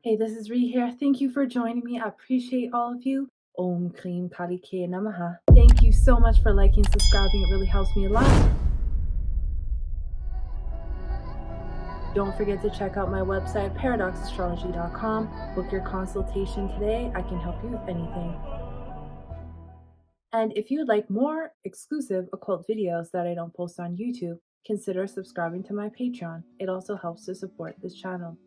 Hey, this is Ree here. Thank you for joining me. I appreciate all of you. Om Krim Kalike Namaha. Thank you so much for liking and subscribing. It really helps me a lot. Don't forget to check out my website, paradoxastrology.com. Book your consultation today. I can help you with anything. And if you would like more exclusive occult videos that I don't post on YouTube, consider subscribing to my Patreon. It also helps to support this channel.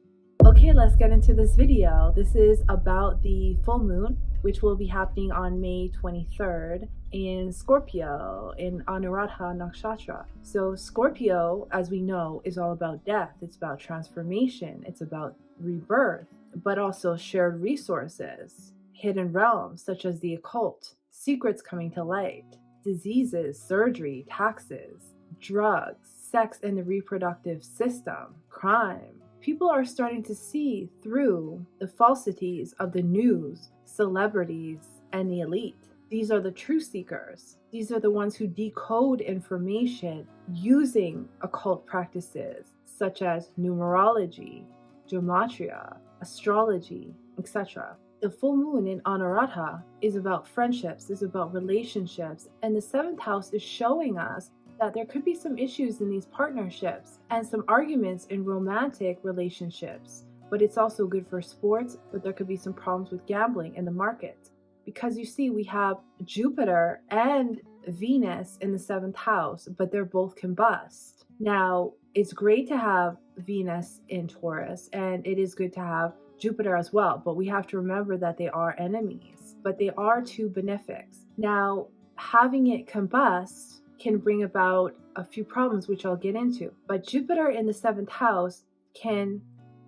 Okay, let's get into this video. This is about the full moon, which will be happening on May 23rd in Scorpio in Anuradha Nakshatra. So Scorpio, as we know, is all about death. It's about transformation. It's about rebirth, but also shared resources, hidden realms such as the occult, secrets coming to light, diseases, surgery, taxes, drugs, sex and the reproductive system, crime. People are starting to see through the falsities of the news, celebrities, and the elite. These are the truth seekers. These are the ones who decode information using occult practices such as numerology, gematria, astrology, etc. The full moon in Anuradha is about friendships, is about relationships, and the seventh house is showing us that there could be some issues in these partnerships and some arguments in romantic relationships, but it's also good for sports, but there could be some problems with gambling in the market. Because you see, we have Jupiter and Venus in the seventh house, but they're both combust. Now, it's great to have Venus in Taurus, and it is good to have Jupiter as well, but we have to remember that they are enemies, but they are two benefics. Now, having it combust can bring about a few problems, which I'll get into. But Jupiter in the seventh house can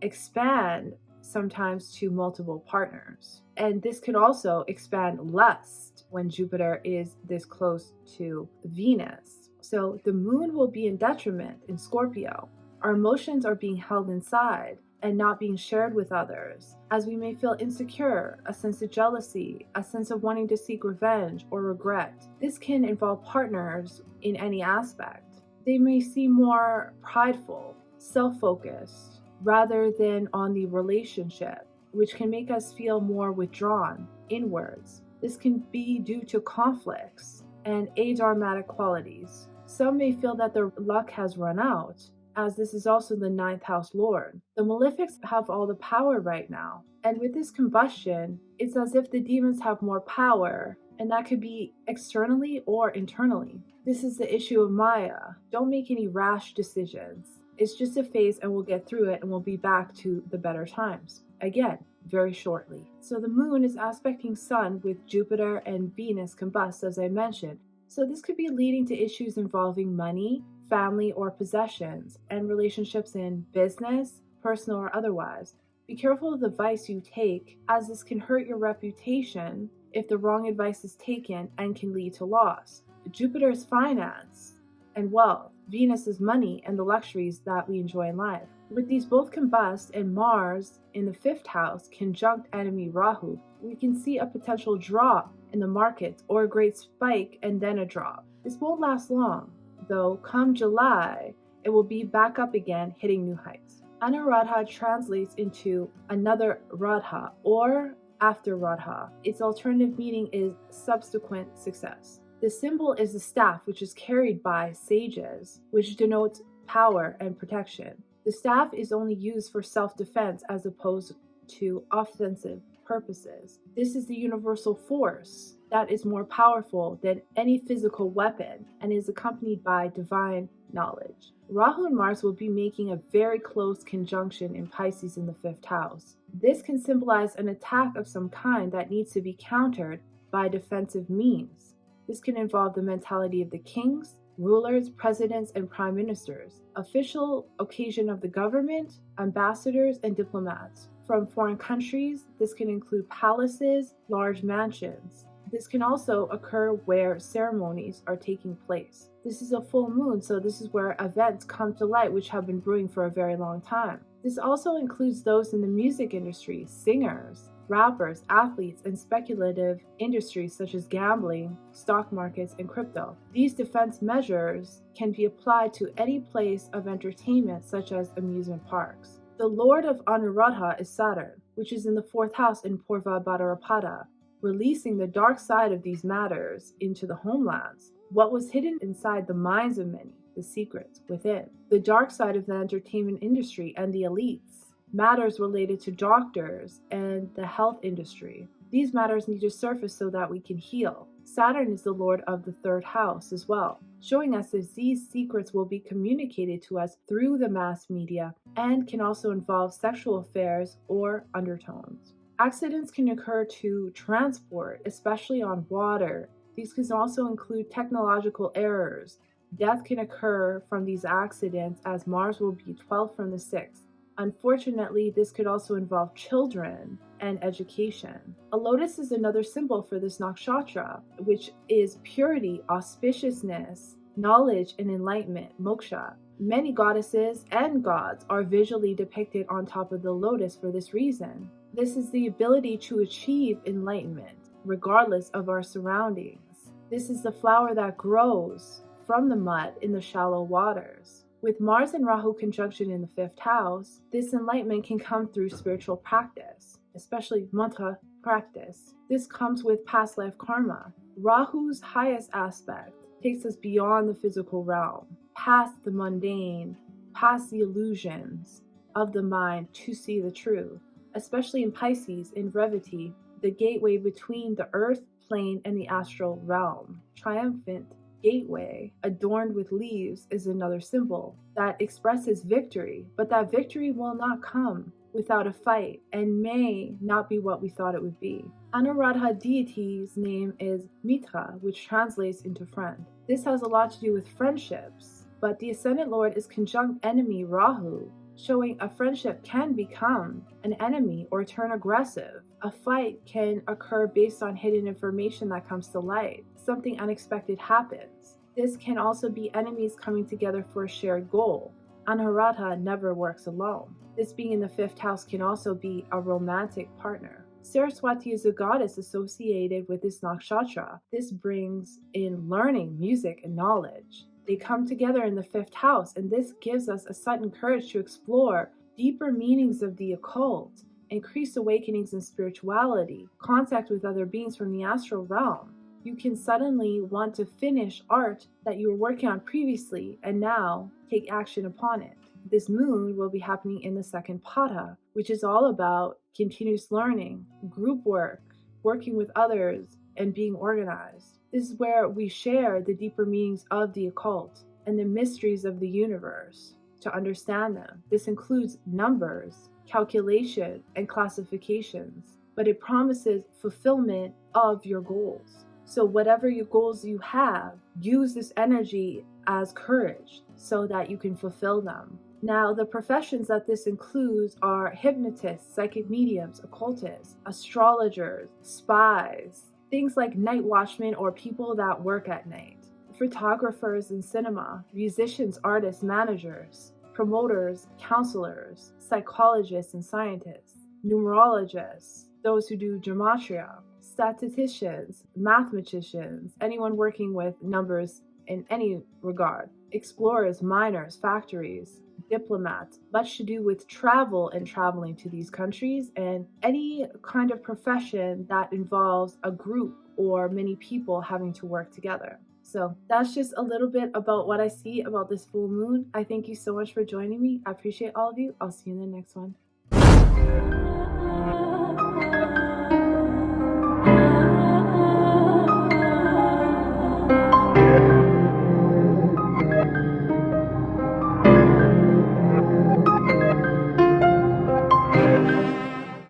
expand sometimes to multiple partners. And this could also expand lust when Jupiter is this close to Venus. So the moon will be in detriment in Scorpio. Our emotions are being held inside and not being shared with others, as we may feel insecure, a sense of jealousy, a sense of wanting to seek revenge or regret. This can involve partners in any aspect. They may seem more prideful, self-focused, rather than on the relationship, which can make us feel more withdrawn inwards. This can be due to conflicts and adramatic qualities. Some may feel that their luck has run out, as this is also the ninth house lord. The malefics have all the power right now. And with this combustion, it's as if the demons have more power, and that could be externally or internally. This is the issue of Maya. Don't make any rash decisions. It's just a phase and we'll get through it and we'll be back to the better times. Again, very shortly. So the moon is aspecting Sun with Jupiter and Venus combust, as I mentioned. So this could be leading to issues involving money, family or possessions, and relationships in business, personal or otherwise. Be careful of the advice you take, as this can hurt your reputation if the wrong advice is taken and can lead to loss. Jupiter is finance and wealth. Venus is money and the luxuries that we enjoy in life. With these both combust and Mars in the fifth house conjunct enemy Rahu, we can see a potential drop in the market or a great spike and then a drop. This won't last long, though come July, it will be back up again, hitting new heights. Anuradha translates into another Radha or after Radha. Its alternative meaning is subsequent success. The symbol is the staff, which is carried by sages, which denotes power and protection. The staff is only used for self-defense as opposed to offensive purposes. This is the universal force that is more powerful than any physical weapon and is accompanied by divine knowledge. Rahu and Mars will be making a very close conjunction in Pisces in the fifth house. This can symbolize an attack of some kind that needs to be countered by defensive means. This can involve the mentality of the kings, rulers, presidents, and prime ministers, official occasion of the government, ambassadors, and diplomats. From foreign countries, this can include palaces, large mansions. This can also occur where ceremonies are taking place. This is a full moon, so this is where events come to light which have been brewing for a very long time. This also includes those in the music industry, singers, rappers, athletes, and speculative industries such as gambling, stock markets, and crypto. These defense measures can be applied to any place of entertainment such as amusement parks. The lord of Anuradha is Saturn. which is in the 4th house in Purva Bhadrapada, releasing the dark side of these matters into the homelands. What was hidden inside the minds of many, the secrets within. The dark side of the entertainment industry and the elites. Matters related to doctors and the health industry. These matters need to surface so that we can heal. Saturn is the lord of the 3rd house as well, showing us that these secrets will be communicated to us through the mass media and can also involve sexual affairs or undertones. Accidents can occur to transport, especially on water. These can also include technological errors. Death can occur from these accidents as Mars will be 12 from the 6th. Unfortunately, this could also involve children and education. A lotus is another symbol for this nakshatra, which is purity, auspiciousness, knowledge, and enlightenment, moksha. Many goddesses and gods are visually depicted on top of the lotus for this reason. This is the ability to achieve enlightenment, regardless of our surroundings. This is the flower that grows from the mud in the shallow waters. With Mars and Rahu conjunction in the 5th house, this enlightenment can come through spiritual practice, especially mantra practice. This comes with past life karma. Rahu's highest aspect takes us beyond the physical realm, past the mundane, past the illusions of the mind to see the truth, especially in Pisces in Revati, the gateway between the earth plane and the astral realm. Triumphant gateway adorned with leaves is another symbol that expresses victory, but that victory will not come without a fight and may not be what we thought it would be. Anuradha deity's name is Mitra, which translates into friend. This has a lot to do with friendships, but the ascendant lord is conjunct enemy Rahu, showing a friendship can become an enemy or turn aggressive. A fight can occur based on hidden information that comes to light. Something unexpected happens. This can also be enemies coming together for a shared goal. Anuradha never works alone. This being in the 5th house can also be a romantic partner. Saraswati is a goddess associated with this nakshatra. This brings in learning, music, and knowledge. They come together in the 5th house, and this gives us a sudden courage to explore deeper meanings of the occult, increased awakenings in spirituality, contact with other beings from the astral realm. You can suddenly want to finish art that you were working on previously and now take action upon it. This moon will be happening in the 2nd pada, which is all about continuous learning, group work, working with others, and being organized. This is where we share the deeper meanings of the occult and the mysteries of the universe to understand them. This includes numbers, calculation, and classifications, but it promises fulfillment of your goals. So whatever your goals you have, use this energy as courage so that you can fulfill them. Now, the professions that this includes are hypnotists, psychic mediums, occultists, astrologers, spies, things like night watchmen or people that work at night, photographers in cinema, musicians, artists, managers, promoters, counselors, psychologists and scientists, numerologists, those who do gematria, statisticians, mathematicians, anyone working with numbers in any regard, explorers, miners, factories, diplomats, much to do with travel and traveling to these countries, and any kind of profession that involves a group or many people having to work together. So that's just a little bit about what I see about this full moon. I thank you so much for joining me. I appreciate all of you. I'll see you in the next one.